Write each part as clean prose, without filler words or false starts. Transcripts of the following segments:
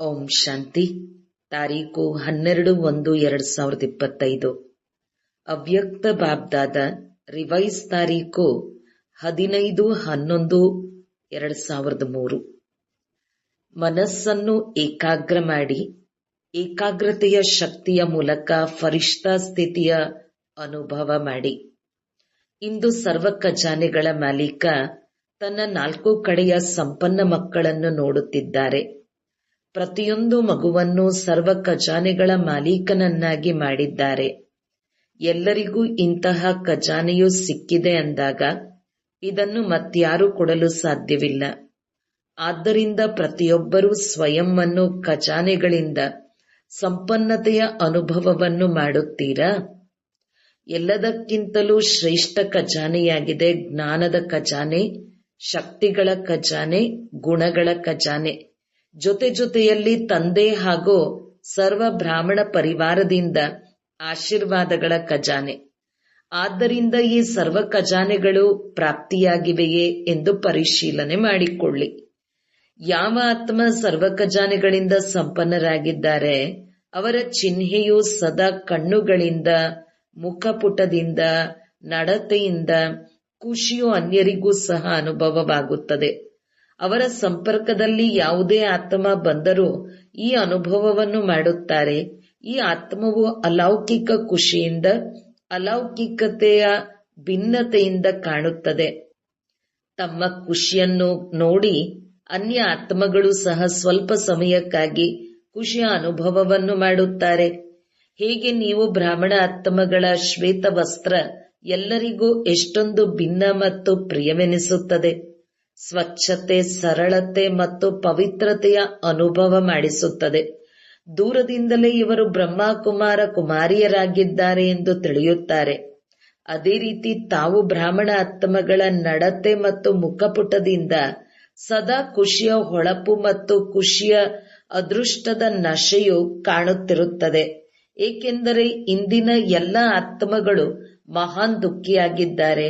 ಓಂ ಶಾಂತಿ. ತಾರೀಕು 12/1/2025. ಅವ್ಯಕ್ತ ಬಾಬ್ದಾದ ರಿವೈಸ್ ತಾರೀಕು 15/11/2003. ಮನಸ್ಸನ್ನು ಏಕಾಗ್ರ ಮಾಡಿ ಏಕಾಗ್ರತೆಯ ಶಕ್ತಿಯ ಮೂಲಕ ಫರಿಷ್ಠಾ ಸ್ಥಿತಿಯ ಅನುಭವ ಮಾಡಿ. ಇಂದು ಸರ್ವ ಖಜಾನೆಗಳ ಮಾಲೀಕ ತನ್ನ 4 ಕಡೆಯ ಸಂಪನ್ನ ಮಕ್ಕಳನ್ನು ನೋಡುತ್ತಿದ್ದಾರೆ. ಪ್ರತಿಯೊಂದು ಮಗುವನ್ನು ಸರ್ವ ಖಜಾನೆಗಳ ಮಾಲೀಕನನ್ನಾಗಿ ಮಾಡಿದ್ದಾರೆ. ಎಲ್ಲರಿಗೂ ಇಂತಹ ಖಜಾನೆಯು ಸಿಕ್ಕಿದೆ ಅಂದಾಗ ಇದನ್ನು ಮತ್ಯಾರೂ ಕೊಡಲು ಸಾಧ್ಯವಿಲ್ಲ. ಆದ್ದರಿಂದ ಪ್ರತಿಯೊಬ್ಬರೂ ಸ್ವಯಂವನ್ನು ಖಜಾನೆಗಳಿಂದ ಸಂಪನ್ನತೆಯ ಅನುಭವವನ್ನು ಮಾಡುತ್ತೀರಾ? ಎಲ್ಲದಕ್ಕಿಂತಲೂ ಶ್ರೇಷ್ಠ ಖಜಾನೆಯಾಗಿದೆ ಜ್ಞಾನದ ಖಜಾನೆ, ಶಕ್ತಿಗಳ ಖಜಾನೆ, ಗುಣಗಳ ಖಜಾನೆ. ಜೊತೆಯಲ್ಲಿ ತಂದೆ ಹಾಗೂ ಸರ್ವ ಬ್ರಾಹ್ಮಣ ಪರಿವಾರದಿಂದ ಆಶೀರ್ವಾದಗಳ ಖಜಾನೆ. ಆದ್ದರಿಂದ ಈ ಸರ್ವ ಖಜಾನೆಗಳು ಪ್ರಾಪ್ತಿಯಾಗಿವೆಯೇ ಎಂದು ಪರಿಶೀಲನೆ ಮಾಡಿಕೊಳ್ಳಿ. ಯಾವ ಆತ್ಮ ಸರ್ವ ಖಜಾನೆಗಳಿಂದ ಸಂಪನ್ನರಾಗಿದ್ದಾರೆ ಅವರ ಚಿಹ್ನೆಯು ಸದಾ ಕಣ್ಣುಗಳಿಂದ, ಮುಖಪುಟದಿಂದ, ನಡತೆಯಿಂದ ಖುಷಿಯು ಅನ್ಯರಿಗೂ ಸಹ ಅನುಭವವಾಗುತ್ತದೆ. ಅವರ ಸಂಪರ್ಕದಲ್ಲಿ ಯಾವುದೇ ಆತ್ಮ ಬಂದರೂ ಈ ಅನುಭವವನ್ನು ಮಾಡುತ್ತಾರೆ. ಈ ಆತ್ಮವು ಅಲೌಕಿಕ ಖುಷಿಯಿಂದ, ಅಲೌಕಿಕತೆಯ ಭಿನ್ನತೆಯಿಂದ ಕಾಣುತ್ತದೆ. ತಮ್ಮ ಖುಷಿಯನ್ನು ನೋಡಿ ಅನ್ಯ ಆತ್ಮಗಳು ಸಹ ಸ್ವಲ್ಪ ಸಮಯಕ್ಕಾಗಿ ಖುಷಿಯ ಅನುಭವವನ್ನು ಮಾಡುತ್ತಾರೆ. ಹೇಗೆ ನೀವು ಬ್ರಾಹ್ಮಣ ಆತ್ಮಗಳ ಶ್ವೇತ ವಸ್ತ್ರ ಎಲ್ಲರಿಗೂ ಎಷ್ಟೊಂದು ಭಿನ್ನ ಮತ್ತು ಪ್ರಿಯವೆನಿಸುತ್ತದೆ. ಸ್ವಚ್ಛತೆ, ಸರಳತೆ ಮತ್ತು ಪವಿತ್ರತೆಯ ಅನುಭವ ಮಾಡಿಸುತ್ತದೆ. ದೂರದಿಂದಲೇ ಇವರು ಬ್ರಹ್ಮ ಕುಮಾರ ಕುಮಾರಿಯರಾಗಿದ್ದಾರೆ ಎಂದು ತಿಳಿಯುತ್ತಾರೆ. ಅದೇ ರೀತಿ ತಾವು ಬ್ರಾಹ್ಮಣ ಆತ್ಮಗಳ ನಡತೆ ಮತ್ತು ಮುಖಪುಟದಿಂದ ಸದಾ ಖುಷಿಯ ಹೊಳಪು ಮತ್ತು ಖುಷಿಯ ಅದೃಷ್ಟದ ನಶೆಯು ಕಾಣುತ್ತಿರುತ್ತದೆ. ಏಕೆಂದರೆ ಇಂದಿನ ಎಲ್ಲ ಆತ್ಮಗಳು ಮಹಾನ್ ದುಃಖಿಯಾಗಿದ್ದಾರೆ.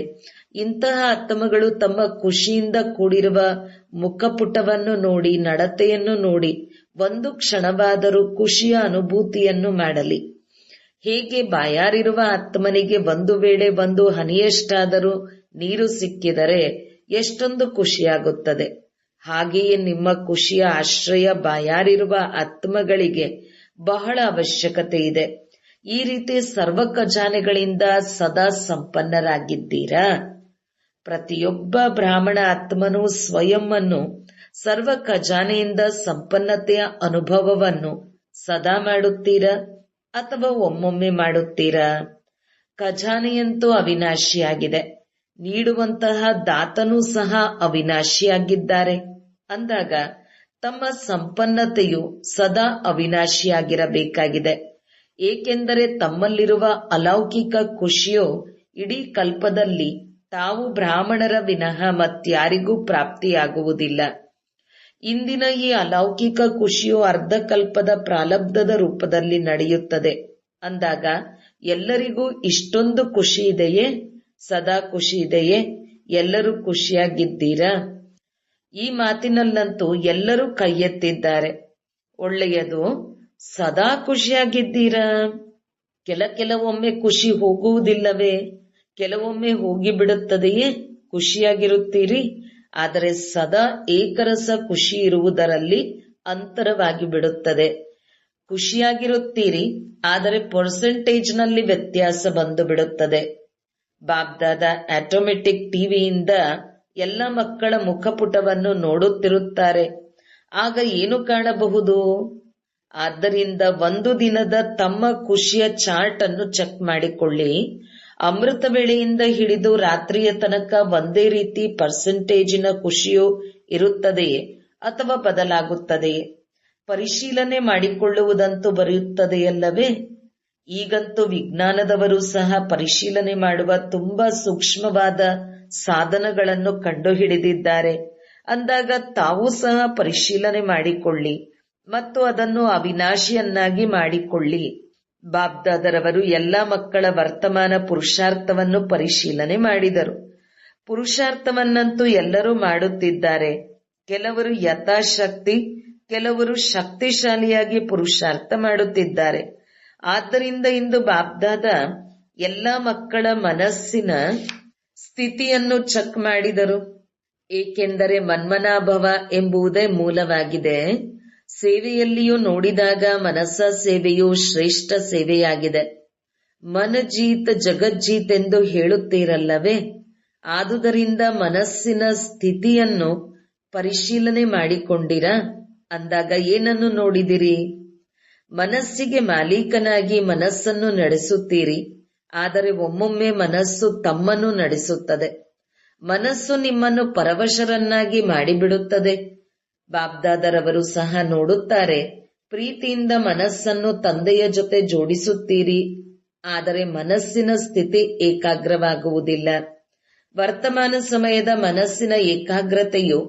ಇಂತಹ ಆತ್ಮಗಳು ತಮ್ಮ ಖುಷಿಯಿಂದ ಕೂಡಿರುವ ಮುಖಪುಟವನ್ನು ನೋಡಿ, ನಡತೆಯನ್ನು ನೋಡಿ ಒಂದು ಕ್ಷಣವಾದರೂ ಖುಷಿಯ ಅನುಭೂತಿಯನ್ನು ಮಾಡಲಿ. ಹೇಗೆ ಬಾಯಾರಿರುವ ಆತ್ಮನಿಗೆ ಒಂದು ವೇಳೆ ಒಂದು ಹನಿಯಷ್ಟಾದರೂ ನೀರು ಸಿಕ್ಕಿದರೆ ಎಷ್ಟೊಂದು ಖುಷಿಯಾಗುತ್ತದೆ. ಹಾಗೆಯೇ ನಿಮ್ಮ ಖುಷಿಯ ಆಶ್ರಯ ಬಾಯಾರಿರುವ ಆತ್ಮಗಳಿಗೆ ಬಹಳ ಅವಶ್ಯಕತೆ ಇದೆ. ಈ ರೀತಿ ಸರ್ವ ಖಜಾನೆಗಳಿಂದ ಸದಾ ಸಂಪನ್ನರಾಗಿದ್ದೀರಾ? ಪ್ರತಿಯೊಬ್ಬ ಬ್ರಾಹ್ಮಣ ಆತ್ಮನು ಸ್ವಯಂವನ್ನು ಸರ್ವ ಖಜಾನೆಯಿಂದ ಸಂಪನ್ನತೆಯ ಅನುಭವವನ್ನು ಸದಾ ಮಾಡುತ್ತೀರಾ ಅಥವಾ ಒಮ್ಮೊಮ್ಮೆ ಮಾಡುತ್ತೀರಾ? ಖಜಾನೆಯಂತೂ ಅವಿನಾಶಿಯಾಗಿದೆ. ನೀಡುವಂತಹ ದಾತನೂ ಸಹ ಅವಿನಾಶಿಯಾಗಿದ್ದಾರೆ. ಅಂದಾಗ ತಮ್ಮ ಸಂಪನ್ನತೆಯು ಸದಾ ಅವಿನಾಶಿಯಾಗಿರಬೇಕಾಗಿದೆ. ಏಕೆಂದರೆ ತಮ್ಮಲ್ಲಿರುವ ಅಲೌಕಿಕ ಖುಷಿಯು ಇಡೀ ಕಲ್ಪದಲ್ಲಿ ತಾವು ಬ್ರಾಹ್ಮಣರ ವಿನಃ ಮತ್ಯಾರಿಗೂ ಪ್ರಾಪ್ತಿಯಾಗುವುದಿಲ್ಲ. ಇಂದಿನ ಈ ಅಲೌಕಿಕ ಖುಷಿಯು ಅರ್ಧಕಲ್ಪದ ಪ್ರಾರಬ್ಧದ ರೂಪದಲ್ಲಿ ನಡೆಯುತ್ತದೆ. ಅಂದಾಗ ಎಲ್ಲರಿಗೂ ಇಷ್ಟೊಂದು ಖುಷಿ ಇದೆಯೇ? ಸದಾ ಖುಷಿ ಇದೆಯೇ? ಎಲ್ಲರೂ ಖುಷಿಯಾಗಿದ್ದೀರಾ? ಈ ಮಾತಿನಲ್ಲಂತೂ ಎಲ್ಲರೂ ಕೈ ಎತ್ತಿದ್ದಾರೆ. ಒಳ್ಳೆಯದು. ಸದಾ ಖುಷಿಯಾಗಿದ್ದೀರಾ? ಕೆಲವೊಮ್ಮೆ ಖುಷಿ ಹೋಗುವುದಿಲ್ಲವೇ? ಕೆಲವೊಮ್ಮೆ ಹೋಗಿಬಿಡುತ್ತದೆಯೇ? ಖುಷಿಯಾಗಿರುತ್ತೀರಿ. ಆದರೆ ಸದಾ ಏಕರಸ ಖುಷಿ ಇರುವುದರಲ್ಲಿ ಅಂತರವಾಗಿ ಬಿಡುತ್ತದೆ. ಖುಷಿಯಾಗಿರುತ್ತೀರಿ, ಆದರೆ ಪರ್ಸೆಂಟೇಜ್ನಲ್ಲಿ ವ್ಯತ್ಯಾಸ ಬಂದು ಬಿಡುತ್ತದೆ. ಬಾಬ್ದಾದ ಆಟೋಮೆಟಿಕ್ ಟಿವಿಯಿಂದ ಎಲ್ಲ ಮಕ್ಕಳ ಮುಖಪುಟವನ್ನು ನೋಡುತ್ತಿರುತ್ತಾರೆ. ಆಗ ಏನು ಕಾಣಬಹುದು? ಆದ್ದರಿಂದ ಒಂದು ದಿನದ ತಮ್ಮ ಖುಷಿಯ ಚಾರ್ಟ್ ಅನ್ನು ಚೆಕ್ ಮಾಡಿಕೊಳ್ಳಿ. ಅಮೃತ ವೇಳೆಯಿಂದ ಹಿಡಿದು ರಾತ್ರಿಯ ತನಕ ಒಂದೇ ರೀತಿ ಪರ್ಸೆಂಟೇಜಿನ ಖುಷಿಯು ಇರುತ್ತದೆಯೇ ಅಥವಾ ಬದಲಾಗುತ್ತದೆಯೇ? ಪರಿಶೀಲನೆ ಮಾಡಿಕೊಳ್ಳುವುದಂತೂ ಬರೆಯುತ್ತದೆಯಲ್ಲವೇ? ಈಗಂತೂ ವಿಜ್ಞಾನದವರು ಸಹ ಪರಿಶೀಲನೆ ಮಾಡುವ ತುಂಬಾ ಸೂಕ್ಷ್ಮವಾದ ಸಾಧನಗಳನ್ನು ಕಂಡುಹಿಡಿದಿದ್ದಾರೆ. ಅಂದಾಗ ತಾವೂ ಸಹ ಪರಿಶೀಲನೆ ಮಾಡಿಕೊಳ್ಳಿ ಮತ್ತು ಅದನ್ನು ಅವಿನಾಶಿಯನ್ನಾಗಿ ಮಾಡಿಕೊಳ್ಳಿ. ಬಾಬ್ದಾದರವರು ಎಲ್ಲ ಮಕ್ಕಳ ವರ್ತಮಾನ ಪುರುಷಾರ್ಥವನ್ನು ಪರಿಶೀಲನೆ ಮಾಡಿದರು. ಪುರುಷಾರ್ಥವನ್ನಂತೂ ಎಲ್ಲರೂ ಮಾಡುತ್ತಿದ್ದಾರೆ. ಕೆಲವರು ಯಥಾಶಕ್ತಿ ಕೆಲವರು ಶಕ್ತಿಶಾಲಿಯಾಗಿ ಪುರುಷಾರ್ಥ ಮಾಡುತ್ತಿದ್ದಾರೆ. ಆದ್ದರಿಂದ ಇಂದು ಬಾಬ್ದಾದ ಎಲ್ಲ ಮಕ್ಕಳ ಮನಸ್ಸಿನ ಸ್ಥಿತಿಯನ್ನು ಚೆಕ್ ಮಾಡಿದರು. ಏಕೆಂದರೆ ಮನ್ಮನಾಭವ ಎಂಬುದೇ ಮೂಲವಾಗಿದೆ. ಸೇವೆಯಲ್ಲಿಯೂ ನೋಡಿದಾಗ ಮನಸ್ಸ ಸೇವೆಯು ಶ್ರೇಷ್ಠ ಸೇವೆಯಾಗಿದೆ. ಮನಜೀತ್ ಜಗಜ್ಜೀತ್ ಎಂದು ಹೇಳುತ್ತೀರಲ್ಲವೇ? ಆದುದರಿಂದ ಮನಸ್ಸಿನ ಸ್ಥಿತಿಯನ್ನು ಪರಿಶೀಲನೆ ಮಾಡಿಕೊಂಡಿರಾ? ಅಂದಾಗ ಏನನ್ನು ನೋಡಿದಿರಿ? ಮನಸ್ಸಿಗೆ ಮಾಲೀಕನಾಗಿ ಮನಸ್ಸನ್ನು ನಡೆಸುತ್ತೀರಿ. ಆದರೆ ಒಮ್ಮೊಮ್ಮೆ ಮನಸ್ಸು ತಮ್ಮನ್ನು ನಡೆಸುತ್ತದೆ. ಮನಸ್ಸು ನಿಮ್ಮನ್ನು ಪರವಶರನ್ನಾಗಿ ಮಾಡಿಬಿಡುತ್ತದೆ. ಬಾಬ್ದಾದರವರು ಸಹ ನೋಡುತ್ತಾರೆ. ಪ್ರೀತಿಯಿಂದ ಮನಸ್ಸನ್ನು ತಂದೆಯ ಜೊತೆ ಜೋಡಿಸುತ್ತೀರಿ. ಆದರೆ ಮನಸ್ಸಿನ ಸ್ಥಿತಿ ಏಕಾಗ್ರವಾಗುವುದಿಲ್ಲ. ವರ್ತಮಾನ ಸಮಯದ ಮನಸ್ಸಿನ ಏಕಾಗ್ರತೆಯು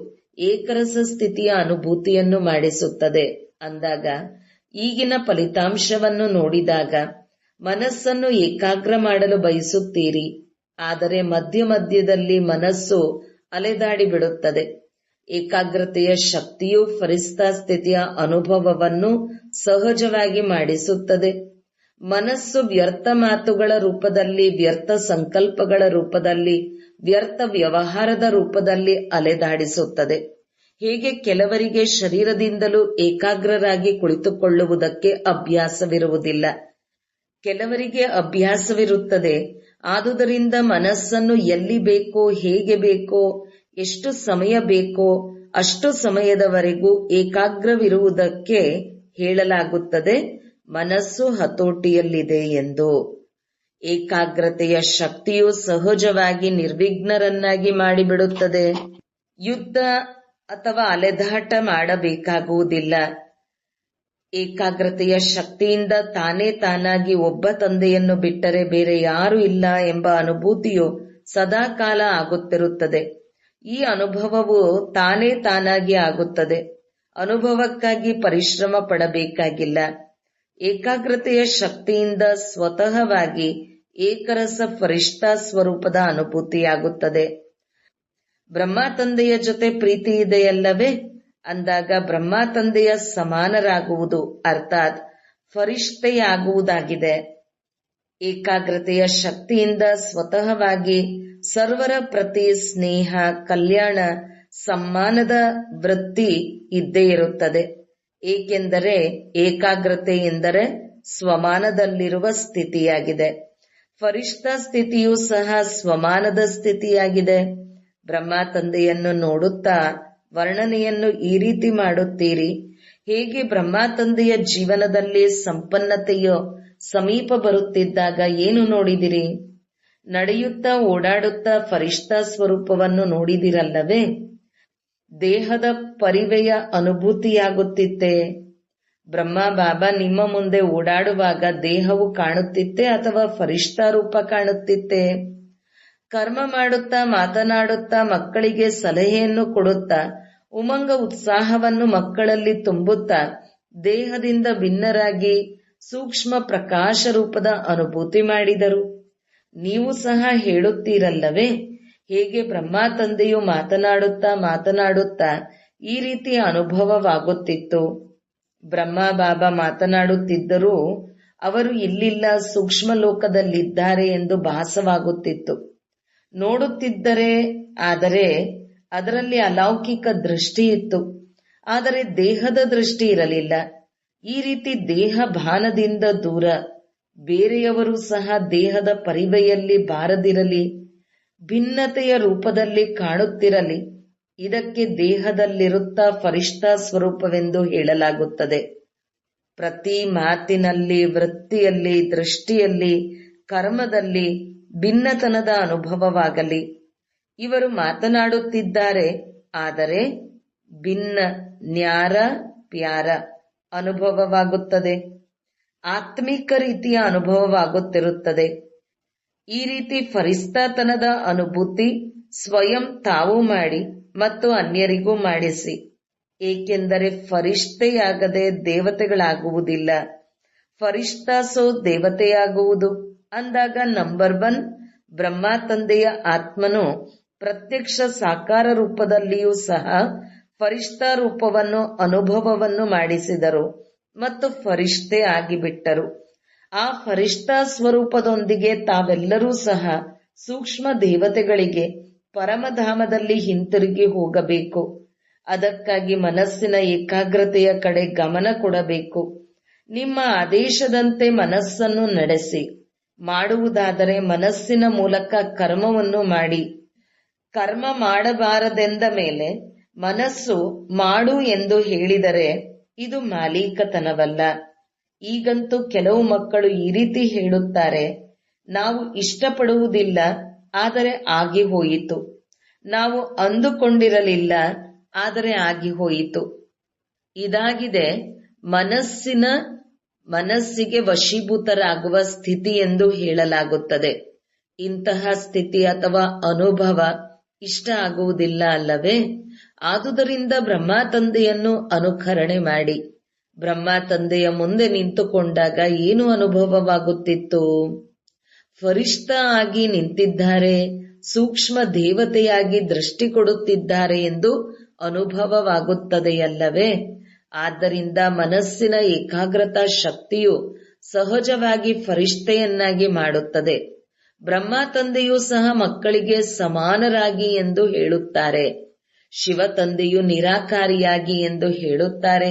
ಏಕರಸ ಸ್ಥಿತಿಯ ಅನುಭೂತಿಯನ್ನು ಮಾಡಿಸುತ್ತದೆ. ಅಂದಾಗ ಈಗಿನ ಫಲಿತಾಂಶವನ್ನು ನೋಡಿದಾಗ ಮನಸ್ಸನ್ನು ಏಕಾಗ್ರ ಮಾಡಲು ಬಯಸುತ್ತೀರಿ. ಆದರೆ ಮಧ್ಯ ಮಧ್ಯದಲ್ಲಿ ಮನಸ್ಸು ಅಲೆದಾಡಿ ಬಿಡುತ್ತದೆ. ಏಕಾಗ್ರತೆಯ ಶಕ್ತಿಯು ಫರಿಸ್ತಾ ಸ್ಥಿತಿಯ ಅನುಭವವನ್ನು ಸಹಜವಾಗಿ ಮಾಡಿಸುತ್ತದೆ. ಮನಸ್ಸು ವ್ಯರ್ಥ ಮಾತುಗಳ ರೂಪದಲ್ಲಿ, ವ್ಯರ್ಥ ಸಂಕಲ್ಪಗಳ ರೂಪದಲ್ಲಿ, ವ್ಯರ್ಥ ವ್ಯವಹಾರದ ರೂಪದಲ್ಲಿ ಅಲೆದಾಡಿಸುತ್ತದೆ. ಹೇಗೆ ಕೆಲವರಿಗೆ ಶರೀರದಿಂದಲೂ ಏಕಾಗ್ರರಾಗಿ ಕುಳಿತುಕೊಳ್ಳುವುದಕ್ಕೆ ಅಭ್ಯಾಸವಿರುವುದಿಲ್ಲ, ಕೆಲವರಿಗೆ ಅಭ್ಯಾಸವಿರುತ್ತದೆ. ಆದುದರಿಂದ ಮನಸ್ಸನ್ನು ಎಲ್ಲಿ ಬೇಕೋ, ಹೇಗೆ ಬೇಕೋ, ಎಷ್ಟು ಸಮಯ ಬೇಕೋ ಅಷ್ಟು ಸಮಯದವರೆಗೂ ಏಕಾಗ್ರವಿರುವುದಕ್ಕೆ ಹೇಳಲಾಗುತ್ತದೆ. ಮನಸ್ಸು ಹತೋಟಿಯಲ್ಲಿದೆ ಎಂದು. ಏಕಾಗ್ರತೆಯ ಶಕ್ತಿಯು ಸಹಜವಾಗಿ ನಿರ್ವಿಘ್ನರನ್ನಾಗಿ ಮಾಡಿಬಿಡುತ್ತದೆ. ಯುದ್ಧ ಅಥವಾ ಅಲೆದಾಟ ಮಾಡಬೇಕಾಗುವುದಿಲ್ಲ. ಏಕಾಗ್ರತೆಯ ಶಕ್ತಿಯಿಂದ ತಾನೇ ತಾನಾಗಿ ಒಬ್ಬ ತಂದೆಯನ್ನು ಬಿಟ್ಟರೆ ಬೇರೆ ಯಾರೂ ಇಲ್ಲ ಎಂಬ ಅನುಭೂತಿಯು ಸದಾಕಾಲ ಆಗುತ್ತಿರುತ್ತದೆ. ಈ ಅನುಭವವು ತಾನೇ ತಾನಾಗಿ ಆಗುತ್ತದೆ. ಅನುಭವಕ್ಕಾಗಿ ಪರಿಶ್ರಮ ಪಡಬೇಕಾಗಿಲ್ಲ. ಏಕಾಗ್ರತೆಯ ಶಕ್ತಿಯಿಂದ ಸ್ವತಃವಾಗಿ ಏಕರಸ ಫರಿಷ್ಠಾ ಸ್ವರೂಪದ ಅನುಭೂತಿಯಾಗುತ್ತದೆ. ಬ್ರಹ್ಮ ತಂದೆಯ ಜೊತೆ ಪ್ರೀತಿ ಇದೆಯಲ್ಲವೇ? ಅಂದಾಗ ಬ್ರಹ್ಮ ತಂದೆಯ ಸಮಾನರಾಗುವುದು ಅರ್ಥಾತ್ ಫರಿಷ್ಠೆಯಾಗುವುದಾಗಿದೆ. ಏಕಾಗ್ರತೆಯ ಶಕ್ತಿಯಿಂದ ಸ್ವತಃವಾಗಿ ಸರ್ವರ ಪ್ರತಿ ಸ್ನೇಹ, ಕಲ್ಯಾಣ, ಸಮ್ಮಾನದ ವೃತ್ತಿ ಇದ್ದೇ ಇರುತ್ತದೆ. ಏಕೆಂದರೆ ಏಕಾಗ್ರತೆ ಎಂದರೆ ಸ್ವಮಾನದಲ್ಲಿರುವ ಸ್ಥಿತಿಯಾಗಿದೆ. ಫರಿಷ್ಠಾ ಸ್ಥಿತಿಯೂ ಸಹ ಸ್ವಮಾನದ ಸ್ಥಿತಿಯಾಗಿದೆ. ಬ್ರಹ್ಮ ತಂದೆಯನ್ನು ನೋಡುತ್ತಾ ವರ್ಣನೆಯನ್ನು ಈ ರೀತಿ ಮಾಡುತ್ತೀರಿ. ಹೇಗೆ ಬ್ರಹ್ಮ ತಂದೆಯ ಜೀವನದಲ್ಲಿ ಸಂಪನ್ನತೆಯು ಸಮೀಪ ಬರುತ್ತಿದ್ದಾಗ ಏನು ನೋಡಿದಿರಿ? ನಡೆಯುತ್ತಾ ಓಡಾಡುತ್ತಾ ಫರಿಷ್ಠಾ ಸ್ವರೂಪವನ್ನು ನೋಡಿದಿರಲ್ಲವೇ? ದೇಹದ ಪರಿವೆಯ ಅನುಭೂತಿಯಾಗುತ್ತಿತ್ತೆ. ಬ್ರಹ್ಮ ಬಾಬಾ ನಿಮ್ಮ ಮುಂದೆ ಓಡಾಡುವಾಗ ದೇಹವು ಕಾಣುತ್ತಿತ್ತೆ ಅಥವಾ ಫರಿಷ್ಠಾ ರೂಪ ಕಾಣುತ್ತಿತ್ತೆ? ಕರ್ಮ ಮಾಡುತ್ತಾ ಮಾತನಾಡುತ್ತಾ ಮಕ್ಕಳಿಗೆ ಸಲಹೆಯನ್ನು ಕೊಡುತ್ತಾ ಉಮಂಗ ಉತ್ಸಾಹವನ್ನು ಮಕ್ಕಳಲ್ಲಿ ತುಂಬುತ್ತಾ ದೇಹದಿಂದ ಭಿನ್ನರಾಗಿ ಸೂಕ್ಷ್ಮ ಪ್ರಕಾಶ ರೂಪದ ಅನುಭೂತಿ ಮಾಡಿದರು. ನೀವು ಸಹ ಹೇಳುತ್ತೀರಲ್ಲವೇ? ಹೇಗೆ ಬ್ರಹ್ಮ ತಂದೆಯು ಮಾತನಾಡುತ್ತಾ ಈ ರೀತಿಯ ಅನುಭವವಾಗುತ್ತಿತ್ತು. ಬ್ರಹ್ಮ ಬಾಬಾ ಮಾತನಾಡುತ್ತಿದ್ದರೂ ಅವರು ಇಲ್ಲಿಲ್ಲ, ಸೂಕ್ಷ್ಮ ಲೋಕದಲ್ಲಿದ್ದಾರೆ ಎಂದು ಭಾಸವಾಗುತ್ತಿತ್ತು. ನೋಡುತ್ತಿದ್ದರೆ, ಆದರೆ ಅದರಲ್ಲಿ ಅಲೌಕಿಕ ದೃಷ್ಟಿ ಇತ್ತು. ಆದರೆ ದೇಹದ ದೃಷ್ಟಿ ಇರಲಿಲ್ಲ. ಈ ರೀತಿ ದೇಹ ಭಾನದಿಂದ ದೂರ ಬೇರೆಯವರು ಸಹ ದೇಹದ ಪರಿವೆಯಲ್ಲಿ ಬಾರದಿರಲಿ, ಭಿನ್ನತೆಯ ರೂಪದಲ್ಲಿ ಕಾಣುತ್ತಿರಲಿ. ಇದಕ್ಕೆ ದೇಹದಲ್ಲಿರುತ್ತಾ ಫರಿಷ್ಠಾ ಸ್ವರೂಪವೆಂದು ಹೇಳಲಾಗುತ್ತದೆ. ಪ್ರತಿ ಮಾತಿನಲ್ಲಿ, ವೃತ್ತಿಯಲ್ಲಿ, ದೃಷ್ಟಿಯಲ್ಲಿ, ಕರ್ಮದಲ್ಲಿ ಭಿನ್ನತನದ ಅನುಭವವಾಗಲಿ. ಇವರು ಮಾತನಾಡುತ್ತಿದ್ದಾರೆ, ಆದರೆ ಭಿನ್ನ ನ್ಯಾರ ಪ್ಯಾರ ಅನುಭವವಾಗುತ್ತದೆ. ಆತ್ಮಿಕ ರೀತಿಯ ಅನುಭವವಾಗುತ್ತಿರುತ್ತದೆ. ಈ ರೀತಿ ಫರಿಷ್ಠಾತನದ ಅನುಭೂತಿ ಸ್ವಯಂ ತಾವು ಮಾಡಿ ಮತ್ತು ಅನ್ಯರಿಗೂ ಮಾಡಿಸಿ. ಏಕೆಂದರೆ ಫರಿಷ್ಠೆಯಾಗದೆ ದೇವತೆಗಳಾಗುವುದಿಲ್ಲ. ಫರಿಷ್ಠಾಸೋ ದೇವತೆಯಾಗುವುದು. ಅಂದಾಗ ನಂಬರ್ 1 ಬ್ರಹ್ಮ ತಂದೆಯ ಆತ್ಮನು ಪ್ರತ್ಯಕ್ಷ ಸಾಕಾರ ರೂಪದಲ್ಲಿಯೂ ಸಹ ಫರಿಷ್ಠಾ ರೂಪವನ್ನು ಅನುಭವವನ್ನು ಮಾಡಿಸಿದರು ಮತ್ತು ಫರಿಷ್ಠೆ ಆಗಿಬಿಟ್ಟರು. ಆ ಫರಿಷ್ಠಾ ಸ್ವರೂಪದೊಂದಿಗೆ ತಾವೆಲ್ಲರೂ ಸಹ ಸೂಕ್ಷ್ಮ ದೇವತೆಗಳಿಗೆ ಪರಮಧಾಮದಲ್ಲಿ ಹಿಂತಿರುಗಿ ಹೋಗಬೇಕು. ಅದಕ್ಕಾಗಿ ಮನಸ್ಸಿನ ಏಕಾಗ್ರತೆಯ ಕಡೆ ಗಮನ ಕೊಡಬೇಕು. ನಿಮ್ಮ ಆದೇಶದಂತೆ ಮನಸ್ಸನ್ನು ನಡೆಸಿ. ಮಾಡುವುದಾದರೆ ಮನಸ್ಸಿನ ಮೂಲಕ ಕರ್ಮವನ್ನು ಮಾಡಿ. ಕರ್ಮ ಮಾಡಬಾರದೆಂದ ಮೇಲೆ ಮನಸ್ಸು ಮಾಡು ಎಂದು ಹೇಳಿದರೆ ಇದು ಮಾಲೀಕತನವಲ್ಲ. ಈಗಂತೂ ಕೆಲವು ಮಕ್ಕಳು ಈ ರೀತಿ ಹೇಳುತ್ತಾರೆ, ನಾವು ಇಷ್ಟಪಡುವುದಿಲ್ಲ, ಆದರೆ ಆಗಿ ಹೋಯಿತು. ನಾವು ಅಂದುಕೊಂಡಿರಲಿಲ್ಲ, ಆದರೆ ಆಗಿ ಹೋಯಿತು. ಇದಾಗಿದೆ ಮನಸ್ಸಿಗೆ ವಶೀಭೂತರಾಗುವ ಸ್ಥಿತಿ ಎಂದು ಹೇಳಲಾಗುತ್ತದೆ. ಇಂತಹ ಸ್ಥಿತಿ ಅಥವಾ ಅನುಭವ ಇಷ್ಟ ಆಗುವುದಿಲ್ಲ ಅಲ್ಲವೇ? ಆದುದರಿಂದ ಬ್ರಹ್ಮ ತಂದೆಯನ್ನು ಅನುಕರಣೆ ಮಾಡಿ. ಬ್ರಹ್ಮ ತಂದೆಯ ಮುಂದೆ ನಿಂತುಕೊಂಡಾಗ ಏನು ಅನುಭವವಾಗುತ್ತಿತ್ತು? ಫರಿಷ್ಠ ಆಗಿ ನಿಂತಿದ್ದಾರೆ, ಸೂಕ್ಷ್ಮ ದೇವತೆಯಾಗಿ ದೃಷ್ಟಿ ಕೊಡುತ್ತಿದ್ದಾರೆ ಎಂದು ಅನುಭವವಾಗುತ್ತದೆಯಲ್ಲವೇ? ಆದ್ದರಿಂದ ಮನಸ್ಸಿನ ಏಕಾಗ್ರತಾ ಶಕ್ತಿಯು ಸಹಜವಾಗಿ ಫರಿಷ್ಠೆಯನ್ನಾಗಿ ಮಾಡುತ್ತದೆ. ಬ್ರಹ್ಮ ತಂದೆಯೂ ಸಹ ಮಕ್ಕಳಿಗೆ ಸಮಾನರಾಗಿ ಎಂದು ಹೇಳುತ್ತಾರೆ. ಶಿವ ತಂದೆಯು ನಿರಾಕಾರಿಯಾಗಿ ಎಂದು ಹೇಳುತ್ತಾರೆ.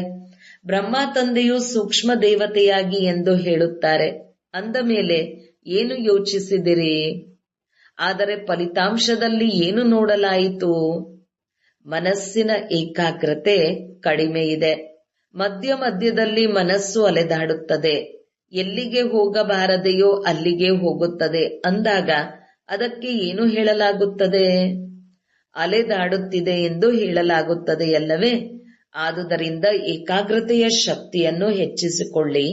ಬ್ರಹ್ಮ ತಂದೆಯು ಸೂಕ್ಷ್ಮ ದೇವತೆಯಾಗಿ ಎಂದು ಹೇಳುತ್ತಾರೆ. ಅಂದ ಮೇಲೆ ಏನು ಯೋಚಿಸಿದಿರಿ? ಆದರೆ ಫಲಿತಾಂಶದಲ್ಲಿ ಏನು ನೋಡಲಾಯಿತು? ಮನಸ್ಸಿನ ಏಕಾಗ್ರತೆ ಕಡಿಮೆ ಇದೆ. ಮಧ್ಯ ಮಧ್ಯದಲ್ಲಿ ಮನಸ್ಸು ಅಲೆದಾಡುತ್ತದೆ. ಎಲ್ಲಿಗೆ ಹೋಗಬಾರದೆಯೋ ಅಲ್ಲಿಗೆ ಹೋಗುತ್ತದೆ ಅಂದಾಗ ಅದಕ್ಕೆ ಏನು ಹೇಳಲಾಗುತ್ತದೆ? ಅಲೆದಾಡುತ್ತಿದೆ ಎಂದು ಹೇಳಲಾಗುತ್ತದೆಯಲ್ಲವೇ? ಆದುದರಿಂದ ಏಕಾಗ್ರತೆಯ ಶಕ್ತಿಯನ್ನು ಹೆಚ್ಚಿಸಿಕೊಳ್ಳಿ.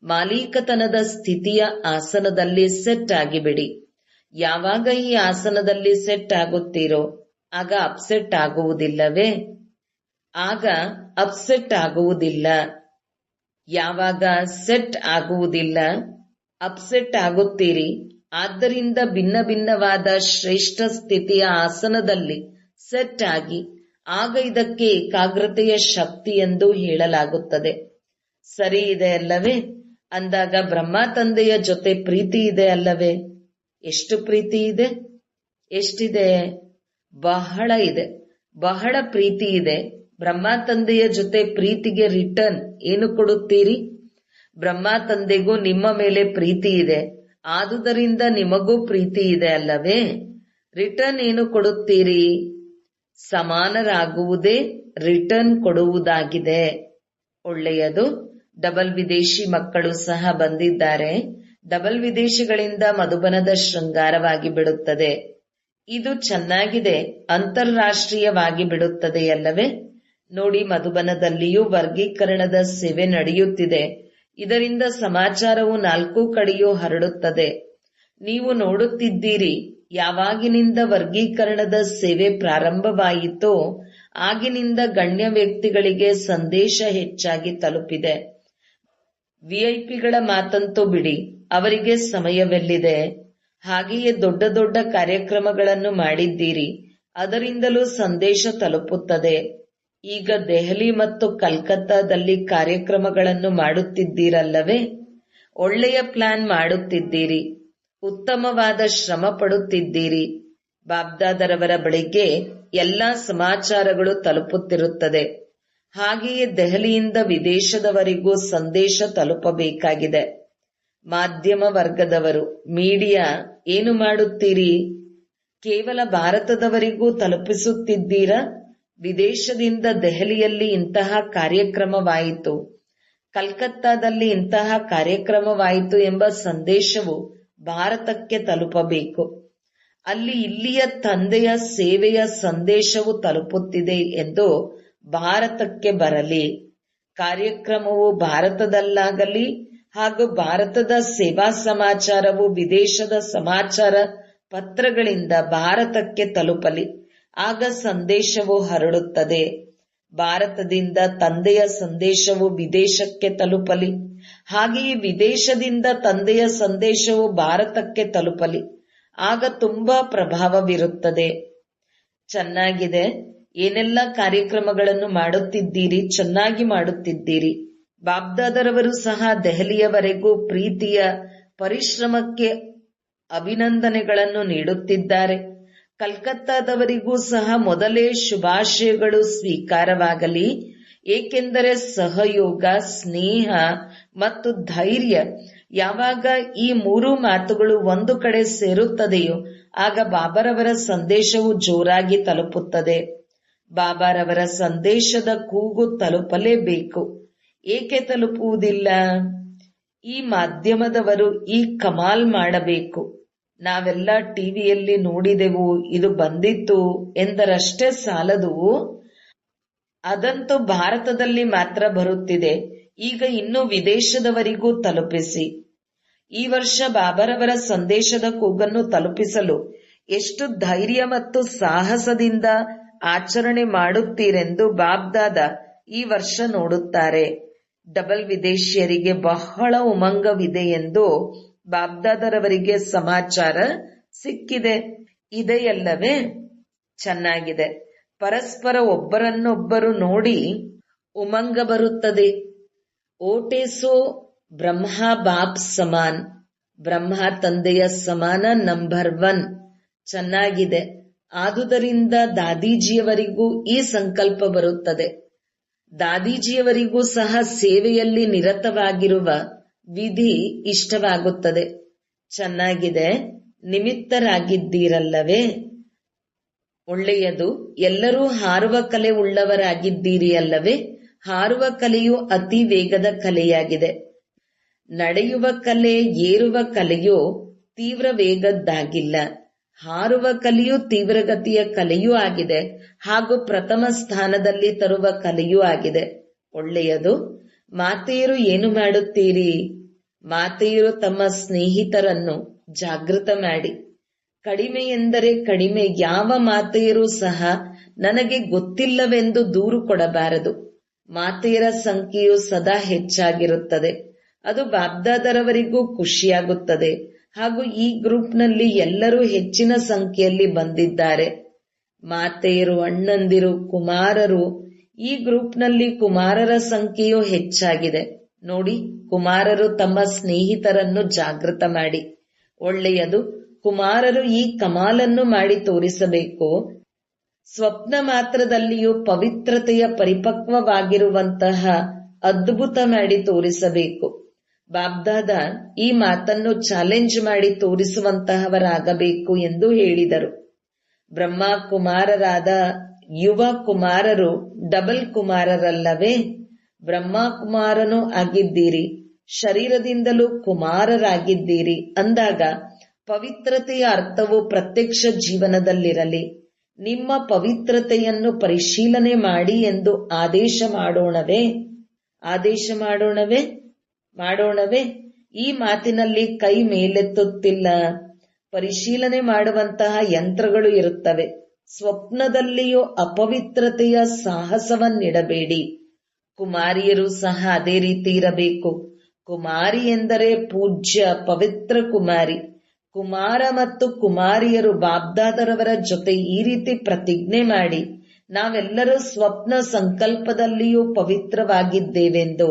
ಮಾಲೀಕತನದ ಸ್ಥಿತಿಯ ಆಸನದಲ್ಲಿ ಸೆಟ್ ಆಗಿಬಿಡಿ. ಯಾವಾಗ ಈ ಆಸನದಲ್ಲಿ ಸೆಟ್ ಆಗುತ್ತೀರೋ ಆಗ ಅಪ್ಸೆಟ್ ಆಗುವುದಿಲ್ಲವೇ? ಆಗ ಅಪ್ಸೆಟ್ ಆಗುವುದಿಲ್ಲ. ಯಾವಾಗ ಸೆಟ್ ಆಗುವುದಿಲ್ಲ, ಅಪ್ಸೆಟ್ ಆಗುತ್ತೀರಿ. ಆದ್ದರಿಂದ ಭಿನ್ನ ಭಿನ್ನವಾದ ಶ್ರೇಷ್ಠ ಸ್ಥಿತಿಯ ಆಸನದಲ್ಲಿ ಸೆಟ್ ಆಗಿ ಆಗ ಇದಕ್ಕೆ ಏಕಾಗ್ರತೆಯ ಶಕ್ತಿ ಎಂದು ಹೇಳಲಾಗುತ್ತದೆ. ಸರಿ ಇದೆ ಅಲ್ಲವೇ? ಅಂದಾಗ ಬ್ರಹ್ಮ ತಂದೆಯ ಜೊತೆ ಪ್ರೀತಿ ಇದೆ ಅಲ್ಲವೇ? ಎಷ್ಟು ಪ್ರೀತಿ ಇದೆ? ಎಷ್ಟಿದೆ? ಬಹಳ ಇದೆ. ಬಹಳ ಪ್ರೀತಿ ಇದೆ. ಬ್ರಹ್ಮ ತಂದೆಯ ಜೊತೆ ಪ್ರೀತಿಗೆ ರಿಟರ್ನ್ ಏನು ಕೊಡುತ್ತೀರಿ? ಬ್ರಹ್ಮ ತಂದೆಗೂ ನಿಮ್ಮ ಮೇಲೆ ಪ್ರೀತಿ ಇದೆ, ಆದುದರಿಂದ ನಿಮಗೂ ಪ್ರೀತಿ ಇದೆ ಅಲ್ಲವೇ? ರಿಟರ್ನ್ ಏನು ಕೊಡುತ್ತೀರಿ? ಸಮಾನರಾಗುವುದೇ ರಿಟರ್ನ್ ಕೊಡುವುದಾಗಿದೆ. ಒಳ್ಳೆಯದು. ಡಬಲ್ ವಿದೇಶಿ ಮಕ್ಕಳು ಸಹ ಬಂದಿದ್ದಾರೆ. ಡಬಲ್ ವಿದೇಶಿಗಳಿಂದ ಮಧುಬನದ ಶೃಂಗಾರವಾಗಿ ಬಿಡುತ್ತದೆ. ಇದು ಚೆನ್ನಾಗಿದೆ, ಅಂತಾರಾಷ್ಟ್ರೀಯವಾಗಿ ಬಿಡುತ್ತದೆಯಲ್ಲವೇ? ನೋಡಿ, ಮಧುಬನದಲ್ಲಿಯೂ ವರ್ಗೀಕರಣದ ಸೇವೆ ನಡೆಯುತ್ತಿದೆ. ಇದರಿಂದ ಸಮಾಚಾರವು 4 ಕಡೆಯೂ ಹರಡುತ್ತದೆ. ನೀವು ನೋಡುತ್ತಿದ್ದೀರಿ, ಯಾವಾಗಿನಿಂದ ವರ್ಗೀಕರಣದ ಸೇವೆ ಪ್ರಾರಂಭವಾಯಿತೋ ಆಗಿನಿಂದ ಗಣ್ಯ ವ್ಯಕ್ತಿಗಳಿಗೆ ಸಂದೇಶ ಹೆಚ್ಚಾಗಿ ತಲುಪಿದೆ. ವಿಐಪಿಗಳ ಮಾತಂತೂ ಬಿಡಿ, ಅವರಿಗೆ ಸಮಯವೆಲ್ಲಿದೆ? ಹಾಗೆಯೇ ದೊಡ್ಡ ದೊಡ್ಡ ಕಾರ್ಯಕ್ರಮಗಳನ್ನು ಮಾಡಿದ್ದೀರಿ, ಅದರಿಂದಲೂ ಸಂದೇಶ ತಲುಪುತ್ತದೆ. ಈಗ ದೆಹಲಿ ಮತ್ತು ಕಲ್ಕತ್ತಾದಲ್ಲಿ ಕಾರ್ಯಕ್ರಮಗಳನ್ನು ಮಾಡುತ್ತಿದ್ದೀರಲ್ಲವೇ? ಒಳ್ಳೆಯ ಪ್ಲಾನ್ ಮಾಡುತ್ತಿದ್ದೀರಿ, ಉತ್ತಮವಾದ ಶ್ರಮ ಪಡುತ್ತಿದ್ದೀರಿ. ಬಾಬ್ದಾದರವರ ಬಳಿಗೆ ಎಲ್ಲಾ ಸಮಾಚಾರಗಳು ತಲುಪುತ್ತಿರುತ್ತದೆ. ಹಾಗೆಯೇ ದೆಹಲಿಯಿಂದ ವಿದೇಶದವರಿಗೂ ಸಂದೇಶ ತಲುಪಬೇಕಾಗಿದೆ. ಮಾಧ್ಯಮ ವರ್ಗದವರು, ಮೀಡಿಯಾ ಏನು ಮಾಡುತ್ತೀರಿ? ಕೇವಲ ಭಾರತದವರಿಗೂ ತಲುಪಿಸುತ್ತಿದ್ದೀರಾ? ವಿದೇಶದಿಂದ ದೆಹಲಿಯಲ್ಲಿ ಇಂತಹ ಕಾರ್ಯಕ್ರಮವಾಯಿತು, ಕಲ್ಕತ್ತಾದಲ್ಲಿ ಇಂತಹ ಕಾರ್ಯಕ್ರಮವಾಯಿತು ಎಂಬ ಸಂದೇಶವು ಭಾರತಕ್ಕೆ ತಲುಪಬೇಕು. ಅಲ್ಲಿ ಇಲ್ಲಿಯ ತಂದೆಯ ಸೇವೆಯ ಸಂದೇಶವು ತಲುಪುತ್ತಿದೆ ಎಂದು ಭಾರತಕ್ಕೆ ಬರಲಿ. ಕಾರ್ಯಕ್ರಮವು ಭಾರತದಲ್ಲಾಗಲಿ ಹಾಗೂ ಭಾರತದ ಸೇವಾ ಸಮಾಚಾರವು ವಿದೇಶದ ಸಮಾಚಾರ ಪತ್ರಗಳಿಂದ ಭಾರತಕ್ಕೆ ತಲುಪಲಿ. ಆಗ ಸಂದೇಶವು ಹರಡುತ್ತದೆ. ಭಾರತದಿಂದ ತಂದೆಯ ಸಂದೇಶವು ವಿದೇಶಕ್ಕೆ ತಲುಪಲಿ. ಹಾಗೆಯೇ ವಿದೇಶದಿಂದ ತಂದೆಯ ಸಂದೇಶವು ಭಾರತಕ್ಕೆ ತಲುಪಲಿ. ಆಗ ತುಂಬಾ ಪ್ರಭಾವವಿರುತ್ತದೆ. ಚೆನ್ನಾಗಿದೆ. ಏನೆಲ್ಲ ಕಾರ್ಯಕ್ರಮಗಳನ್ನು ಮಾಡುತ್ತಿದ್ದೀರಿ, ಚೆನ್ನಾಗಿ ಮಾಡುತ್ತಿದ್ದೀರಿ. ಬಾಬ್ದಾದರವರು ಸಹ ದೆಹಲಿಯವರೆಗೂ ಪ್ರೀತಿಯ ಪರಿಶ್ರಮಕ್ಕೆ ಅಭಿನಂದನೆಗಳನ್ನು ನೀಡುತ್ತಿದ್ದಾರೆ. ಕಲ್ಕತ್ತಾದವರಿಗೂ ಸಹ ಮೊದಲೇ ಶುಭಾಶಯಗಳು ಸ್ವೀಕಾರವಾಗಲಿ, ಏಕೆಂದರೆ ಸಹಯೋಗ, ಸ್ನೇಹ ಮತ್ತು ಧೈರ್ಯ ಯಾವಾಗ ಈ ಮೂರು ಮಾತುಗಳು ಒಂದು ಕಡೆ ಸೇರುತ್ತದೆಯೋ ಆಗ ಬಾಬಾರವರ ಸಂದೇಶವು ಜೋರಾಗಿ ತಲುಪುತ್ತದೆ. ಬಾಬಾರವರ ಸಂದೇಶದ ಕೂಗು ತಲುಪಲೇಬೇಕು. ಏಕೆ ತಲುಪುವುದಿಲ್ಲ? ಈ ಮಾಧ್ಯಮದವರು ಈ ಕಮಾಲ್ ಮಾಡಬೇಕು. ನಾವೆಲ್ಲ ಟಿವಿಯಲ್ಲಿ ನೋಡಿದೆವು, ಇದು ಬಂದಿತ್ತು ಎಂದರಷ್ಟೇ ಸಾಲದು. ಅದಂತೂ ಭಾರತದಲ್ಲಿ ಮಾತ್ರ ಬರುತ್ತಿದೆ. ಈಗ ಇನ್ನು ವಿದೇಶದವರಿಗೂ ತಲುಪಿಸಿ. ಈ ವರ್ಷ ಬಾಬಾರವರ ಸಂದೇಶದ ಕೂಗನ್ನು ತಲುಪಿಸಲು ಎಷ್ಟು ಧೈರ್ಯ ಮತ್ತು ಸಾಹಸದಿಂದ ಆಚರಣೆ ಮಾಡುತ್ತೀರೆಂದು ಬಾಬ್ದಾದ ಈ ವರ್ಷ ನೋಡುತ್ತಾರೆ. ಡಬಲ್ ವಿದೇಶಿಯರಿಗೆ ಬಹಳ ಉಮಂಗವಿದೆ ಎಂದು ಬಾಬ್ದಾದರವರಿಗೆ ಸಮಾಚಾರ ಸಿಕ್ಕಿದೆ. ಇದೆಯಲ್ಲವೇ? ಚೆನ್ನಾಗಿದೆ. ಪರಸ್ಪರ ಒಬ್ಬರನ್ನೊಬ್ಬರು ನೋಡಿ ಉಮಂಗ ಬರುತ್ತದೆ. ಓಟೇಸೋ ಬ್ರಹ್ಮ ಬಾಪ್ ಸಮಾನ್, ಬ್ರಹ್ಮ ತಂದೆಯ ಸಮಾನ ನಂಬರ್ 1. ಚೆನ್ನಾಗಿದೆ. ಆದುದರಿಂದ ದಾದೀಜಿಯವರಿಗೂ ಈ ಸಂಕಲ್ಪ ಬರುತ್ತದೆ. ದಾದೀಜಿಯವರಿಗೂ ಸಹ ಸೇವೆಯಲ್ಲಿ ನಿರತವಾಗಿರುವ ವಿಧಿ ಇಷ್ಟವಾಗುತ್ತದೆ. ಚೆನ್ನಾಗಿದೆ. ನಿಮಿತ್ತರಾಗಿದ್ದೀರಲ್ಲವೇ? ಒಳ್ಳೆಯದು. ಎಲ್ಲರೂ ಹಾರುವ ಕಲೆ ಉಳ್ಳವರಾಗಿದ್ದೀರಿ ಅಲ್ಲವೇ? ಹಾರುವ ಕಲೆಯು ಅತಿ ವೇಗದ ಕಲೆಯಾಗಿದೆ. ನಡೆಯುವ ಕಲೆ, ಏರುವ ಕಲೆಯು ತೀವ್ರ ವೇಗದ್ದಾಗಿಲ್ಲ. ಹಾರುವ ಕಲೆಯು ತೀವ್ರಗತಿಯ ಕಲೆಯೂ ಆಗಿದೆ ಹಾಗೂ ಪ್ರಥಮ ಸ್ಥಾನದಲ್ಲಿ ತರುವ ಕಲೆಯೂ ಆಗಿದೆ. ಒಳ್ಳೆಯದು. ಮಾತೆಯರು ಏನು ಮಾಡುತ್ತೀರಿ? ಮಾತೆಯರು ತಮ್ಮ ಸ್ನೇಹಿತರನ್ನು ಜಾಗೃತ ಮಾಡಿ. ಕಡಿಮೆ ಎಂದರೆ ಕಡಿಮೆ. ಯಾವ ಮಾತೆಯರೂ ಸಹ ನನಗೆ ಗೊತ್ತಿಲ್ಲವೆಂದು ದೂರು ಕೊಡಬಾರದು. ಮಾತೆಯರ ಸಂಖ್ಯೆಯು ಸದಾ ಹೆಚ್ಚಾಗಿರುತ್ತದೆ. ಅದು ಬಾಬ್ದಾದರವರಿಗೂ ಖುಷಿಯಾಗುತ್ತದೆ. ಹಾಗೂ ಈ ಗ್ರೂಪ್ನಲ್ಲಿ ಎಲ್ಲರೂ ಹೆಚ್ಚಿನ ಸಂಖ್ಯೆಯಲ್ಲಿ ಬಂದಿದ್ದಾರೆ. ಮಾತೆಯರು, ಅಣ್ಣಂದಿರು, ಕುಮಾರರು. ಈ ಗ್ರೂಪ್ನಲ್ಲಿ ಕುಮಾರರ ಸಂಖ್ಯೆಯೂ ಹೆಚ್ಚಾಗಿದೆ. ನೋಡಿ, ಕುಮಾರರು ತಮ್ಮ ಸ್ನೇಹಿತರನ್ನು ಜಾಗೃತ ಮಾಡಿ. ಒಳ್ಳೆಯದು. ಕುಮಾರರು ಈ ಕಮಾಲನ್ನು ಮಾಡಿ ತೋರಿಸಬೇಕು. ಸ್ವಪ್ನ ಮಾತ್ರದಲ್ಲಿಯೂ ಪವಿತ್ರತೆಯ ಪರಿಪಕ್ವವಾಗಿರುವಂತಹ ಅದ್ಭುತ ಮಾಡಿ ತೋರಿಸಬೇಕು. ಬಾಬ್ದಾದ ಈ ಮಾತನ್ನು ಚಾಲೆಂಜ್ ಮಾಡಿ ತೋರಿಸುವಂತಹವರಾಗಬೇಕು ಎಂದು ಹೇಳಿದರು. ಬ್ರಹ್ಮ ಕುಮಾರರಾದ ಯುವ ಕುಮಾರರು ಡಬಲ್ ಕುಮಾರರಲ್ಲವೇ? ಬ್ರಹ್ಮ ಕುಮಾರನೂ ಆಗಿದ್ದೀರಿ, ಶರೀರದಿಂದಲೂ ಕುಮಾರರಾಗಿದ್ದೀರಿ ಅಂದಾಗ ಪವಿತ್ರತೆಯ ಅರ್ಥವು ಪ್ರತ್ಯಕ್ಷ ಜೀವನದಲ್ಲಿರಲಿ. ನಿಮ್ಮ ಪವಿತ್ರತೆಯನ್ನು ಪರಿಶೀಲನೆ ಮಾಡಿ ಎಂದು ಆದೇಶ ಮಾಡೋಣವೇ? ಮಾಡೋಣವೇ? ಈ ಮಾತಿನಲ್ಲಿ ಕೈ ಮೇಲೆತ್ತುತ್ತಿಲ್ಲ. ಪರಿಶೀಲನೆ ಮಾಡುವಂತಹ ಯಂತ್ರಗಳು ಇರುತ್ತವೆ. ಸ್ವಪ್ನದಲ್ಲಿಯೂ ಅಪವಿತ್ರತೆಯ ಸಾಹಸವನ್ನಿಡಬೇಡಿ. ಕುಮಾರಿಯರು ಸಹ ಅದೇ ರೀತಿ ಇರಬೇಕು. ಕುಮಾರಿ ಎಂದರೆ ಪೂಜ್ಯ ಪವಿತ್ರ ಕುಮಾರಿ. ಕುಮಾರ ಮತ್ತು ಕುಮಾರಿಯರು ಬಾಬ್ದಾದರವರ ಜೊತೆ ಈ ರೀತಿ ಪ್ರತಿಜ್ಞೆ ಮಾಡಿ, ನಾವೆಲ್ಲರೂ ಸ್ವಪ್ನ ಸಂಕಲ್ಪದಲ್ಲಿಯೂ ಪವಿತ್ರವಾಗಿದ್ದೇವೆಂದು.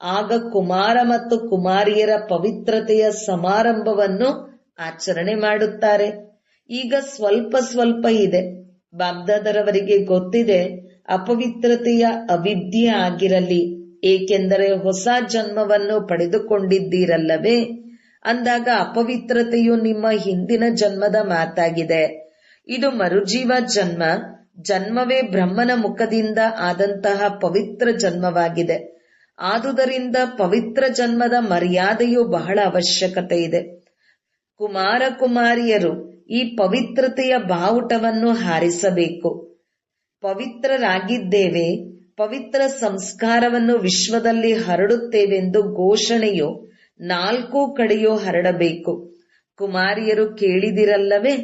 ಆಗ ಕುಮಾರ ಮತ್ತು ಕುಮಾರಿಯರ ಪವಿತ್ರತೆಯ ಸಮಾರಂಭವನ್ನು ಆಚರಣೆ ಮಾಡುತ್ತಾರೆ. ಈಗ ಸ್ವಲ್ಪ ಸ್ವಲ್ಪ ಇದೆ. ಬಾಬ್ದಾದರವರಿಗೆ ಗೊತ್ತಿದೆ ಅಪವಿತ್ರತೆಯ ಅವಿದ್ಯೆ ಆಗಿರಲಿ, ಏಕೆಂದರೆ ಹೊಸ ಜನ್ಮವನ್ನು ಪಡೆದುಕೊಂಡಿದ್ದೀರಲ್ಲವೇ? ಅಂದಾಗ ಅಪವಿತ್ರತೆಯು ನಿಮ್ಮ ಹಿಂದಿನ ಜನ್ಮದ ಮಾತಾಗಿದೆ. ಇದು ಮರುಜೀವ ಜನ್ಮ. ಜನ್ಮವೇ ಬ್ರಹ್ಮನ ಮುಖದಿಂದ ಆದಂತಹ ಪವಿತ್ರ ಜನ್ಮವಾಗಿದೆ. ಆದುದರಿಂದ ಪವಿತ್ರ ಜನ್ಮದ ಮರ್ಯಾದೆಯು ಬಹಳ ಅವಶ್ಯಕತೆ ಇದೆ. ಕುಮಾರ ಕುಮಾರಿಯರು ಈ ಪವಿತ್ರತೆಯ ಬಾವುಟವನ್ನು ಹಾರಿಸಬೇಕು. ಪವಿತ್ರರಾಗಿದ್ದೇವೆ, ಪವಿತ್ರ ಸಂಸ್ಕಾರವನ್ನು ವಿಶ್ವದಲ್ಲಿ ಹರಡುತ್ತೇವೆಂದು ಘೋಷಣೆಯು 4 ಕಡೆಯೂ ಹರಡಬೇಕು. ಕುಮಾರಿಯರು ಕೇಳಿದಿರಲ್ಲವೇ?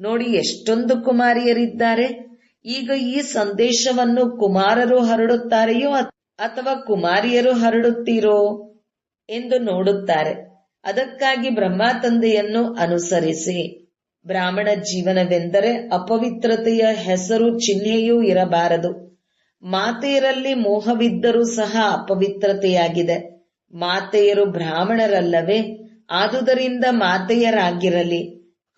ನೋಡಿ, ಎಷ್ಟೊಂದು ಕುಮಾರಿಯರಿದ್ದಾರೆ. ಈಗ ಈ ಸಂದೇಶವನ್ನು ಕುಮಾರರು ಹರಡುತ್ತಾರೆಯೋ ಅಥವಾ ಕುಮಾರಿಯರು ಹರಡುತ್ತೀರೋ ಎಂದು ನೋಡುತ್ತಾರೆ. ಅದಕ್ಕಾಗಿ ಬ್ರಹ್ಮ ತಂದೆಯನ್ನು ಅನುಸರಿಸಿ. ಬ್ರಾಹ್ಮಣ ಜೀವನವೆಂದರೆ ಅಪವಿತ್ರತೆಯ ಹೆಸರು ಚಿಹ್ನೆಯೂ ಇರಬಾರದು. ಮಾತೆಯರಲ್ಲಿ ಮೋಹವಿದ್ದರೂ ಸಹ ಅಪವಿತ್ರತೆಯಾಗಿದೆ. ಮಾತೆಯರು ಬ್ರಾಹ್ಮಣರಲ್ಲವೇ? ಆದುದರಿಂದ ಮಾತೆಯರಾಗಿರಲಿ,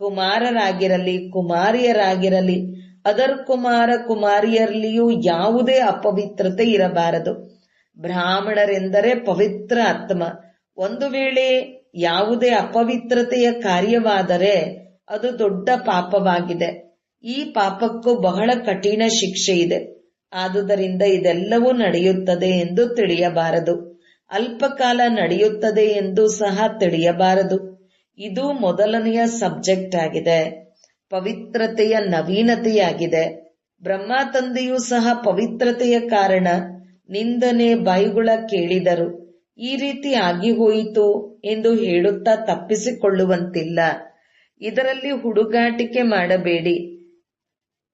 ಕುಮಾರರಾಗಿರಲಿ, ಕುಮಾರಿಯರಾಗಿರಲಿ, ಅದರ್ ಕುಮಾರ ಕುಮಾರಿಯರಲ್ಲಿಯೂ ಯಾವುದೇ ಅಪವಿತ್ರತೆ ಇರಬಾರದು. ಬ್ರಾಹ್ಮಣರೆಂದರೆ ಪವಿತ್ರ ಆತ್ಮ. ಒಂದು ವೇಳೆ ಯಾವುದೇ ಅಪವಿತ್ರತೆಯ ಕಾರ್ಯವಾದರೆ ಅದು ದೊಡ್ಡ ಪಾಪವಾಗಿದೆ. ಈ ಪಾಪಕ್ಕೂ ಬಹಳ ಕಠಿಣ ಶಿಕ್ಷೆ ಇದೆ. ಆದುದರಿಂದ ಇದೆಲ್ಲವೂ ನಡೆಯುತ್ತದೆ ಎಂದು ತಿಳಿಯಬಾರದು. ಅಲ್ಪಕಾಲ ನಡೆಯುತ್ತದೆ ಎಂದು ಸಹ ತಿಳಿಯಬಾರದು. ಇದು ಮೊದಲನೆಯ ಸಬ್ಜೆಕ್ಟ್ ಆಗಿದೆ. ಪವಿತ್ರತೆಯ ನವೀನತೆಯಾಗಿದೆ. ಬ್ರಹ್ಮ ತಂದೆಯೂ ಸಹ ಪವಿತ್ರತೆಯ ಕಾರಣ ನಿಂದನೆ ಬೈಗುಳ ಕೇಳಿದರು. ಈ ರೀತಿ ಆಗಿ ಹೋಯಿತು ಎಂದು ಹೇಳುತ್ತಾ ತಪ್ಪಿಸಿಕೊಳ್ಳುವಂತಿಲ್ಲ. ಇದರಲ್ಲಿ ಹುಡುಗಾಟಿಕೆ ಮಾಡಬೇಡಿ.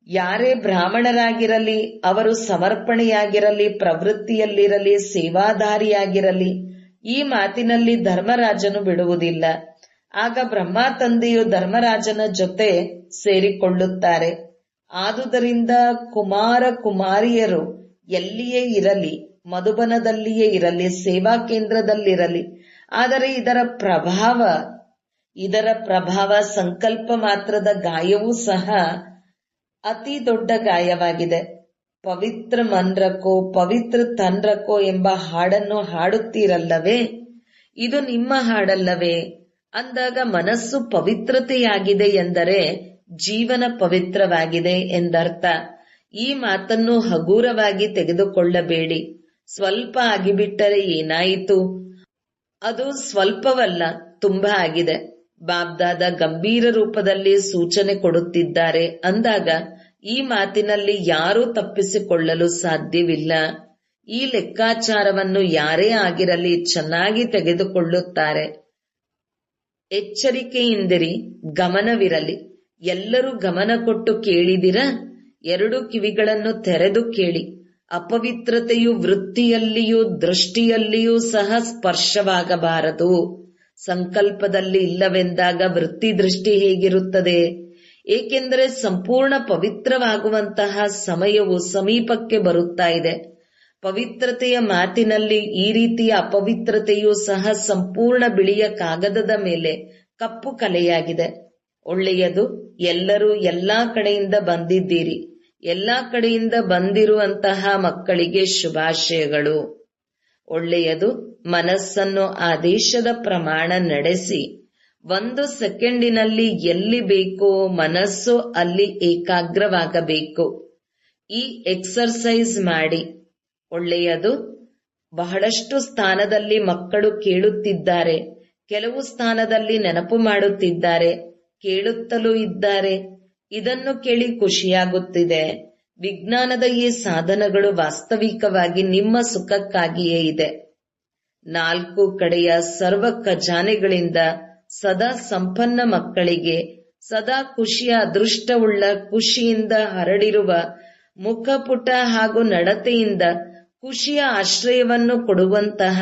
ಯಾರೇ ಬ್ರಾಹ್ಮಣರಾಗಿರಲಿ, ಅವರು ಸಮರ್ಪಣೆಯಾಗಿರಲಿ, ಪ್ರವೃತ್ತಿಯಲ್ಲಿರಲಿ, ಸೇವಾದಾರಿಯಾಗಿರಲಿ, ಈ ಮಾತಿನಲ್ಲಿ ಧರ್ಮರಾಜನು ಬಿಡುವುದಿಲ್ಲ. ಆಗ ಬ್ರಹ್ಮ ತಂದೆಯು ಧರ್ಮರಾಜನ ಜೊತೆ ಸೇರಿಕೊಳ್ಳುತ್ತಾರೆ. ಆದುದರಿಂದ ಕುಮಾರ ಕುಮಾರಿಯರು ಎಲ್ಲಿಯೇ ಇರಲಿ, ಮಧುಬನದಲ್ಲಿಯೇ ಇರಲಿ, ಸೇವಾ ಕೇಂದ್ರದಲ್ಲಿರಲಿ, ಆದರೆ ಇದರ ಪ್ರಭಾವ ಸಂಕಲ್ಪ ಮಾತ್ರದ ಗಾಯವೂ ಸಹ ಅತಿ ದೊಡ್ಡ ಗಾಯವಾಗಿದೆ. ಪವಿತ್ರ ಮನ್ರಕೋ ಪವಿತ್ರ ತನ್ರಕೋ ಎಂಬ ಹಾಡನ್ನು ಹಾಡುತ್ತೀರಲ್ಲವೇ? ಇದು ನಿಮ್ಮ ಹಾಡಲ್ಲವೇ? ಅಂದಾಗ ಮನಸ್ಸು ಪವಿತ್ರತೆಯಾಗಿದೆ ಎಂದರೆ ಜೀವನ ಪವಿತ್ರವಾಗಿದೆ ಎಂದರ್ಥ. ಈ ಮಾತನ್ನು ಹಗೂರವಾಗಿ ತೆಗೆದುಕೊಳ್ಳಬೇಡಿ. ಸ್ವಲ್ಪ ಆಗಿಬಿಟ್ಟರೆ ಏನಾಯಿತು? ಅದು ಸ್ವಲ್ಪವಲ್ಲ, ತುಂಬಾ ಆಗಿದೆ. ಬಾಬ್ದಾದ ಗಂಭೀರ ರೂಪದಲ್ಲಿ ಸೂಚನೆ ಕೊಡುತ್ತಿದ್ದಾರೆ ಅಂದಾಗ ಈ ಮಾತಿನಲ್ಲಿ ಯಾರೂ ತಪ್ಪಿಸಿಕೊಳ್ಳಲು ಸಾಧ್ಯವಿಲ್ಲ. ಈ ಲೆಕ್ಕಾಚಾರವನ್ನು ಯಾರೇ ಆಗಿರಲಿ ಚೆನ್ನಾಗಿ ತೆಗೆದುಕೊಳ್ಳುತ್ತಾರೆ. ಎಚ್ಚರಿಕೆಯಿಂದಿರಿ, ಗಮನವಿರಲಿ. ಎಲ್ಲರೂ ಗಮನ ಕೊಟ್ಟು ಕೇಳಿದಿರಾ? 2 ಕಿವಿಗಳನ್ನು ತೆರೆದು ಕೇಳಿ. ಅಪವಿತ್ರತೆಯು ವೃತ್ತಿಯಲ್ಲಿಯೂ ದೃಷ್ಟಿಯಲ್ಲಿಯೂ ಸಹ ಸ್ಪರ್ಶವಾಗಬಾರದು. ಸಂಕಲ್ಪದಲ್ಲಿ ಇಲ್ಲವೆಂದಾಗ ವೃತ್ತಿ ದೃಷ್ಟಿ ಹೇಗಿರುತ್ತದೆ? ಏಕೆಂದರೆ ಸಂಪೂರ್ಣ ಪವಿತ್ರವಾಗುವಂತಹ ಸಮಯವು ಸಮೀಪಕ್ಕೆ ಬರುತ್ತಾ ಇದೆ. ಪವಿತ್ರತೆಯ ಮಾತಿನಲ್ಲಿ ಈ ರೀತಿಯ ಅಪವಿತ್ರತೆಯೂ ಸಹ ಸಂಪೂರ್ಣ ಬಿಳಿಯ ಕಾಗದದ ಮೇಲೆ ಕಪ್ಪು ಕಲೆಯಾಗಿದೆ. ಒಳ್ಳೆಯದು. ಎಲ್ಲರೂ ಎಲ್ಲಾ ಕಡೆಯಿಂದ ಬಂದಿದ್ದೀರಿ. ಎಲ್ಲಾ ಕಡೆಯಿಂದ ಬಂದಿರುವಂತಹ ಮಕ್ಕಳಿಗೆ ಶುಭಾಶಯಗಳು. ಒಳ್ಳೆಯದು. ಮನಸ್ಸನ್ನು ಆದೇಶದ ಪ್ರಮಾಣ ನಡೆಸಿ 1 ಸೆಕೆಂಡಿನಲ್ಲಿ ಎಲ್ಲಿ ಬೇಕೋ ಮನಸ್ಸು ಅಲ್ಲಿ ಏಕಾಗ್ರವಾಗಬೇಕು. ಈ ಎಕ್ಸರ್ಸೈಸ್ ಮಾಡಿ. ಒಳ್ಳೆಯದು. ಬಹಳಷ್ಟು ಸ್ಥಾನದಲ್ಲಿ ಮಕ್ಕಳು ಕೇಳುತ್ತಿದ್ದಾರೆ, ಕೆಲವು ಸ್ಥಾನದಲ್ಲಿ ನೆನಪು ಮಾಡುತ್ತಿದ್ದಾರೆ, ಕೇಳುತ್ತಲೂ ಇದ್ದಾರೆ. ಇದನ್ನು ಕೇಳಿ ಖುಷಿಯಾಗುತ್ತಿದೆ. ವಿಜ್ಞಾನದ ಈ ಸಾಧನಗಳು ವಾಸ್ತವಿಕವಾಗಿ ನಿಮ್ಮ ಸುಖಕ್ಕಾಗಿಯೇ ಇದೆ. 4 ಕಡೆಯ ಸರ್ವ ಖಜಾನೆಗಳಿಂದ ಸದಾ ಸಂಪನ್ನ ಮಕ್ಕಳಿಗೆ ಸದಾ ಖುಷಿಯ ಅದೃಷ್ಟವುಳ್ಳ, ಖುಷಿಯಿಂದ ಹರಡಿರುವ ಮುಖಪುಟ ಹಾಗೂ ನಡತೆಯಿಂದ ಖುಷಿಯ ಆಶ್ರಯವನ್ನು ಕೊಡುವಂತಹ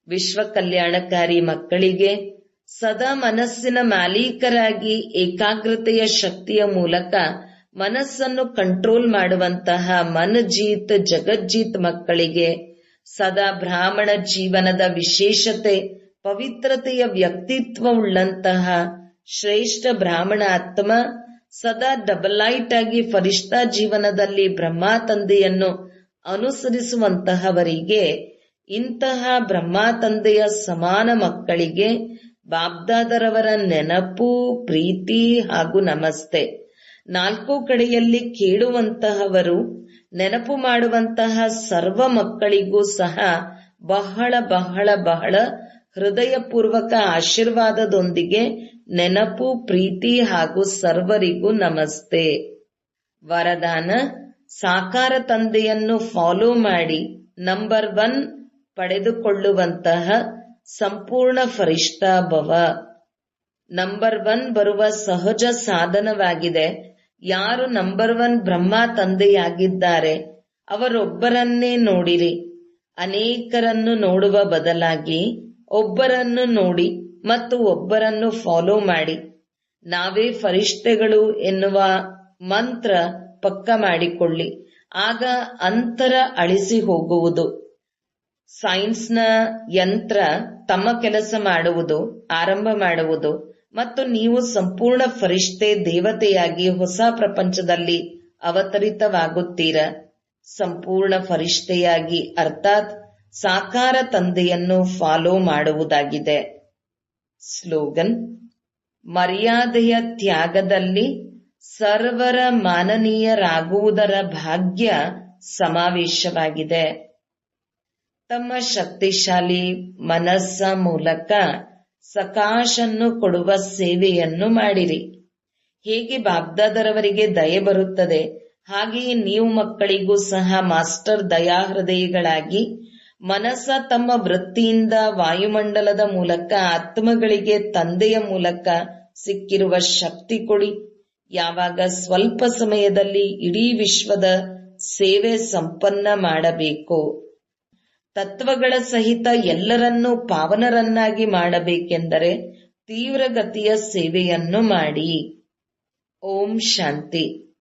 ವಿಶ್ವ ಕಲ್ಯಾಣಕಾರಿ ಮಕ್ಕಳಿಗೆ ಸದಾ ಮನಸ್ಸಿನ ಮಾಲೀಕರಾಗಿ ಏಕಾಗ್ರತೆಯ ಶಕ್ತಿಯ ಮೂಲಕ ಮನಸ್ಸನ್ನು ಕಂಟ್ರೋಲ್ ಮಾಡುವಂತಹ ಮನಜೀತ್ ಜಗಜ್ಜೀತ್ ಮಕ್ಕಳಿಗೆ ಸದಾ ಬ್ರಾಹ್ಮಣ ಜೀವನದ ವಿಶೇಷತೆ, ಪವಿತ್ರತೆಯ ವ್ಯಕ್ತಿತ್ವವುಳ್ಳಂತಹ ಶ್ರೇಷ್ಠ ಬ್ರಾಹ್ಮಣ ಆತ್ಮ ಸದಾ ಡಬಲ್ ಲೈಟ್ ಆಗಿ ಫರಿಷ್ಠಾ ಜೀವನದಲ್ಲಿ ಬ್ರಹ್ಮ ತಂದೆಯನ್ನು ಅನುಸರಿಸುವಂತಹವರಿಗೆ, ಇಂತಹ ಬ್ರಹ್ಮ ತಂದೆಯ ಸಮಾನ ಮಕ್ಕಳಿಗೆ ಬಾಬ್ದಾದರವರ ನೆನಪು, ಪ್ರೀತಿ ಹಾಗೂ ನಮಸ್ತೆ. 4 ಕಡೆಯಲ್ಲಿ ಕೇಳುವಂತಹವರು, ನೆನಪು ಮಾಡುವಂತಹ ಸರ್ವ ಮಕ್ಕಳಿಗೂ ಸಹ ಬಹಳ ಬಹಳ ಬಹಳ ಹೃದಯಪೂರ್ವಕ ಆಶೀರ್ವಾದದೊಂದಿಗೆ ನೆನಪು, ಪ್ರೀತಿ ಹಾಗೂ ಸರ್ವರಿಗೂ ನಮಸ್ತೆ. ವರದಾನ: ಸಾಕಾರ ತಂದೆಯನ್ನು ಫಾಲೋ ಮಾಡಿ ನಂಬರ್ 1 ಪಡೆದುಕೊಳ್ಳುವಂತಹ ಸಂಪೂರ್ಣ ಫರಿಷ್ಠಾ ಭವ. ನಂಬರ್ 1 ಬರುವ ಸಹಜ ಸಾಧನವಾಗಿದೆ. ಯಾರು ನಂಬರ್ 1 ಬ್ರಹ್ಮ ತಂದೆಯಾಗಿದ್ದಾರೆ ಅವರೊಬ್ಬರನ್ನೇ ನೋಡಿರಿ. ಅನೇಕರನ್ನು ನೋಡುವ ಬದಲಾಗಿ ಒಬ್ಬರನ್ನು ನೋಡಿ ಮತ್ತು ಒಬ್ಬರನ್ನು ಫಾಲೋ ಮಾಡಿ. ನಾವೇ ಫರಿಷ್ಠೆಗಳು ಎನ್ನುವ ಮಂತ್ರ ಪಕ್ಕ ಮಾಡಿಕೊಳ್ಳಿ. ಆಗ ಅಂತರ ಅಳಿಸಿ ಹೋಗುವುದು. ಸೈನ್ಸ್ನ ಯಂತ್ರ ತಮ್ಮ ಕೆಲಸ ಮಾಡುವುದು ಆರಂಭ ಮಾಡುವುದು ಮತ್ತು ನೀವು ಸಂಪೂರ್ಣ ಫರಿಷ್ಠೆ ದೇವತೆಯಾಗಿ ಹೊಸ ಪ್ರಪಂಚದಲ್ಲಿ ಅವತರಿತವಾಗುತ್ತೀರ. ಸಂಪೂರ್ಣ ಫರಿಷ್ಠೆಯಾಗಿ ಅರ್ಥಾತ್ ಸಾಕಾರ ತಂದೆಯನ್ನು ಫಾಲೋ ಮಾಡುವುದಾಗಿದೆ. ಸ್ಲೋಗನ್: ಮರ್ಯಾದೆಯ ತ್ಯಾಗದಲ್ಲಿ ಸರ್ವರ ಮಾನನೀಯರಾಗುವುದರ ಭಾಗ್ಯ ಸಮಾವೇಶವಾಗಿದೆ. ತಮ್ಮ ಶಕ್ತಿಶಾಲಿ ಮನಸ್ಸ ಮೂಲಕ ಸಕಾಶನ್ನು ಕೊಡುವ ಸೇವೆಯನ್ನು ಮಾಡಿರಿ. ಹೇಗೆ ಬಾಬ್ದಾದರವರಿಗೆ ದಯೆ ಬರುತ್ತದೆ, ಹಾಗೆಯೇ ನೀವು ಮಕ್ಕಳಿಗೂ ಸಹ ಮಾಸ್ಟರ್ ದಯಾಹೃದಯಿಗಳಾಗಿ ಮನಸ್ಸ ತಮ್ಮ ವೃತ್ತಿಯಿಂದ ವಾಯುಮಂಡಲದ ಮೂಲಕ ಆತ್ಮಗಳಿಗೆ ತಂದೆಯ ಮೂಲಕ ಸಿಕ್ಕಿರುವ ಶಕ್ತಿ ಕೊಡಿ. ಯಾವಾಗ ಸ್ವಲ್ಪ ಸಮಯದಲ್ಲಿ ಇಡೀ ವಿಶ್ವದ ಸೇವೆ ಸಂಪನ್ನ ಮಾಡಬೇಕು. ತತ್ವಗಳ ಸಹಿತ ಎಲ್ಲರನ್ನೂ ಪಾವನರನ್ನಾಗಿ ಮಾಡಬೇಕೆಂದರೆ ತೀವ್ರಗತಿಯ ಸೇವೆಯನ್ನು ಮಾಡಿ. ಓಂ ಶಾಂತಿ.